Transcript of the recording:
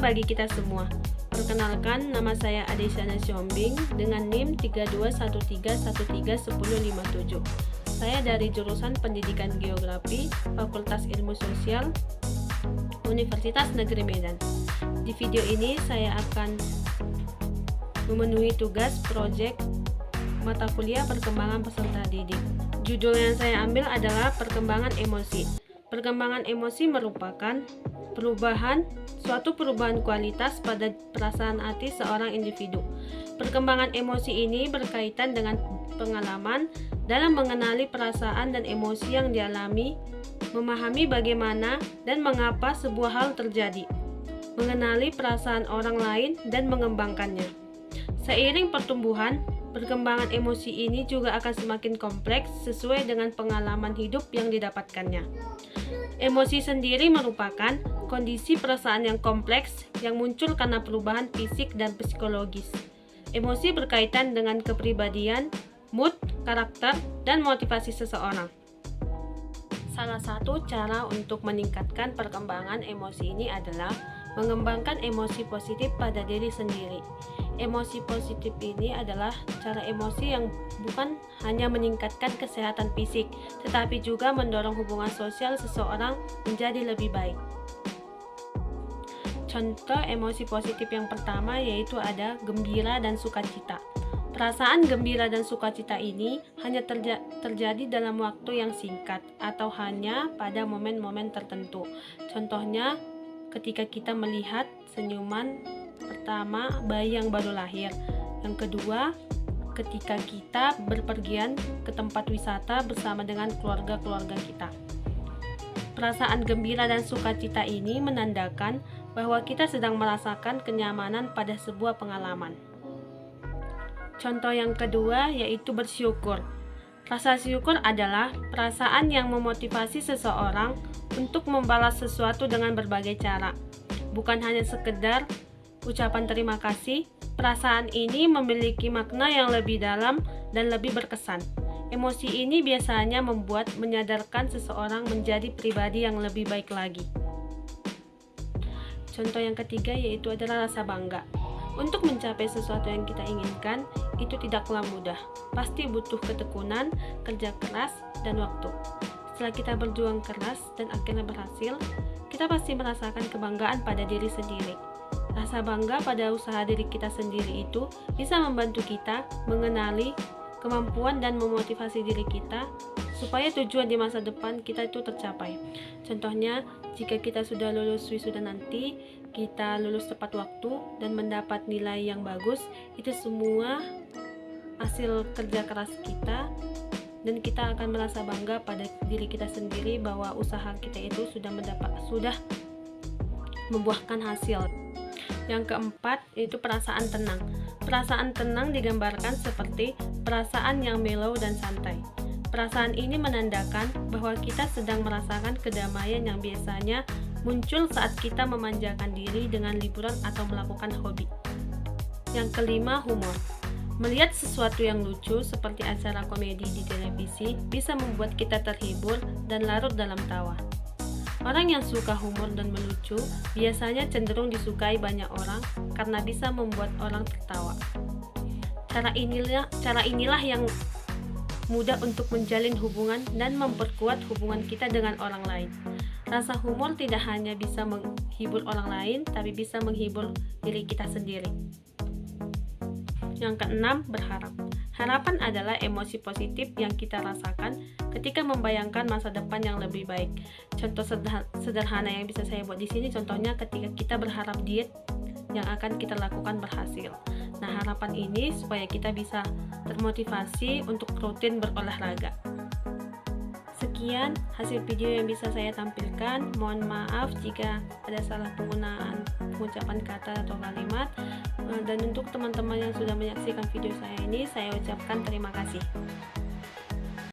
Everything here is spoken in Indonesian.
bagi kita semua. Perkenalkan, nama saya Adesiana Siombing dengan NIM 3213131057. Saya dari jurusan Pendidikan Geografi, Fakultas Ilmu Sosial, Universitas Negeri Medan. Di video ini saya akan memenuhi tugas proyek mata kuliah perkembangan peserta didik. Judul yang saya ambil adalah perkembangan emosi. Perkembangan emosi merupakan suatu perubahan kualitas pada perasaan hati seorang individu. Perkembangan emosi ini berkaitan dengan pengalaman dalam mengenali perasaan dan emosi yang dialami, memahami bagaimana dan mengapa sebuah hal terjadi, mengenali perasaan orang lain dan mengembangkannya. Seiring pertumbuhan, perkembangan emosi ini juga akan semakin kompleks sesuai dengan pengalaman hidup yang didapatkannya. Emosi sendiri merupakan kondisi perasaan yang kompleks yang muncul karena perubahan fisik dan psikologis. Emosi berkaitan dengan kepribadian, mood, karakter, dan motivasi seseorang. Salah satu cara untuk meningkatkan perkembangan emosi ini adalah mengembangkan emosi positif pada diri sendiri. Emosi positif ini adalah cara emosi yang bukan hanya meningkatkan kesehatan fisik, tetapi juga mendorong hubungan sosial seseorang menjadi lebih baik. Contoh emosi positif yang pertama yaitu ada gembira dan sukacita. Perasaan gembira dan sukacita ini hanya terjadi dalam waktu yang singkat atau hanya pada momen-momen tertentu. Contohnya, ketika kita melihat senyuman pertama bayi yang baru lahir. Yang kedua, ketika kita berpergian ke tempat wisata bersama dengan keluarga-keluarga kita. Perasaan gembira dan sukacita ini menandakan bahwa kita sedang merasakan kenyamanan pada sebuah pengalaman. Contoh yang kedua yaitu bersyukur. Rasa syukur adalah perasaan yang memotivasi seseorang untuk membalas sesuatu dengan berbagai cara. Bukan hanya sekedar ucapan terima kasih, perasaan ini memiliki makna yang lebih dalam dan lebih berkesan. Emosi ini biasanya menyadarkan seseorang menjadi pribadi yang lebih baik lagi. Contoh yang ketiga yaitu adalah rasa bangga. Untuk mencapai sesuatu yang kita inginkan, itu tidaklah mudah. Pasti butuh ketekunan, kerja keras, dan waktu. Setelah kita berjuang keras dan akhirnya berhasil, kita pasti merasakan kebanggaan pada diri sendiri. Rasa bangga pada usaha diri kita sendiri itu bisa membantu kita mengenali kemampuan dan memotivasi diri kita supaya tujuan di masa depan kita itu tercapai. Contohnya, jika kita sudah lulus wisuda nanti, kita lulus tepat waktu dan mendapat nilai yang bagus, itu semua hasil kerja keras kita dan kita akan merasa bangga pada diri kita sendiri bahwa usaha kita itu sudah membuahkan hasil. Yang keempat yaitu perasaan tenang. Perasaan tenang digambarkan seperti perasaan yang mellow dan santai. Perasaan ini menandakan bahwa kita sedang merasakan kedamaian yang biasanya muncul saat kita memanjakan diri dengan liburan atau melakukan hobi. Yang kelima, humor. Melihat sesuatu yang lucu seperti acara komedi di televisi bisa membuat kita terhibur dan larut dalam tawa. Orang yang suka humor dan melucu biasanya cenderung disukai banyak orang karena bisa membuat orang tertawa. Cara inilah yang mudah untuk menjalin hubungan dan memperkuat hubungan kita dengan orang lain. Rasa humor tidak hanya bisa menghibur orang lain, tapi bisa menghibur diri kita sendiri. Yang keenam, berharap. Harapan adalah emosi positif yang kita rasakan ketika membayangkan masa depan yang lebih baik. Contoh sederhana yang bisa saya buat di sini, contohnya ketika kita berharap diet yang akan kita lakukan berhasil. Nah, harapan ini supaya kita bisa termotivasi untuk rutin berolahraga. Sekian hasil video yang bisa saya tampilkan. Mohon maaf jika ada salah penggunaan pengucapan kata atau kalimat. Dan untuk teman-teman yang sudah menyaksikan video saya ini, saya ucapkan terima kasih.